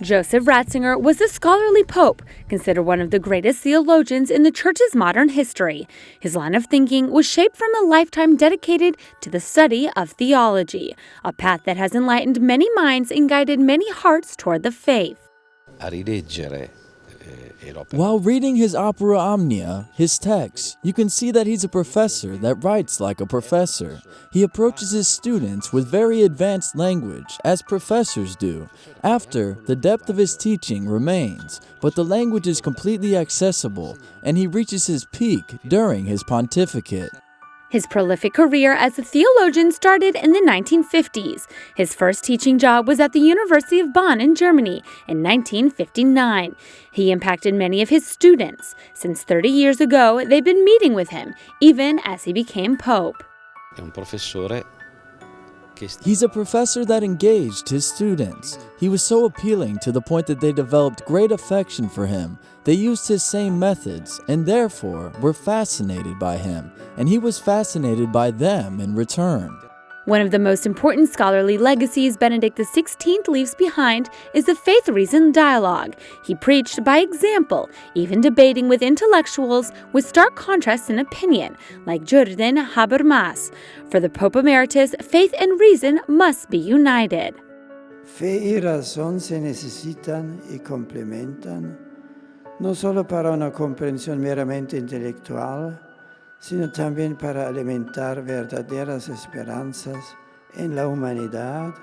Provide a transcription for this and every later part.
Joseph Ratzinger was a scholarly pope, considered one of the greatest theologians in the Church's modern history. His line of thinking was shaped from a lifetime dedicated to the study of theology, a path that has enlightened many minds and guided many hearts toward the faith. While reading his opera Omnia, his text, you can see that he's a professor that writes like a professor. He approaches his students with very advanced language, as professors do. After, the depth of his teaching remains, but the language is completely accessible, and he reaches his peak during his pontificate. His prolific career as a theologian started in the 1950s. His first teaching job was at the University of Bonn in Germany in 1959. He impacted many of his students. Since 30 years ago, they've been meeting with him, even as he became pope. He's a professor that engaged his students. He was so appealing to the point that they developed great affection for him. They used his same methods and therefore were fascinated by him, and he was fascinated by them in return. One of the most important scholarly legacies Benedict XVI leaves behind is the faith-reason dialogue. He preached by example, even debating with intellectuals with stark contrasts in opinion, like Jürgen Habermas. For the Pope Emeritus, faith and reason must be united. Fe y razón se necesitan y complementan, no solo para una comprensión meramente intelectual, sino también para alimentar verdaderas esperanzas en la humanidad.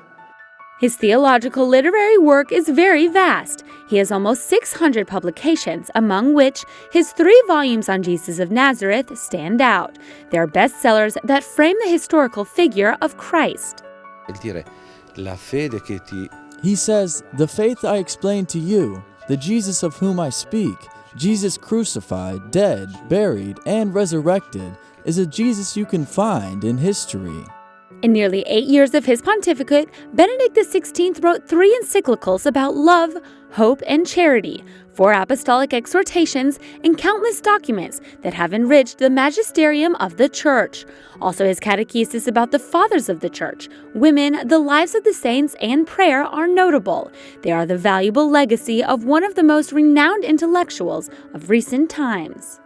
His theological literary work is very vast. He has almost 600 publications, among which his 3 volumes on Jesus of Nazareth stand out. They are bestsellers that frame the historical figure of Christ. He says, "The faith I explain to you, the Jesus of whom I speak, Jesus crucified, dead, buried, and resurrected, is a Jesus you can find in history." In nearly 8 years of his pontificate, Benedict XVI wrote 3 encyclicals about love, hope, and charity, 4 apostolic exhortations, and countless documents that have enriched the magisterium of the Church. Also, his catechesis about the fathers of the Church, women, the lives of the saints, and prayer are notable. They are the valuable legacy of one of the most renowned intellectuals of recent times.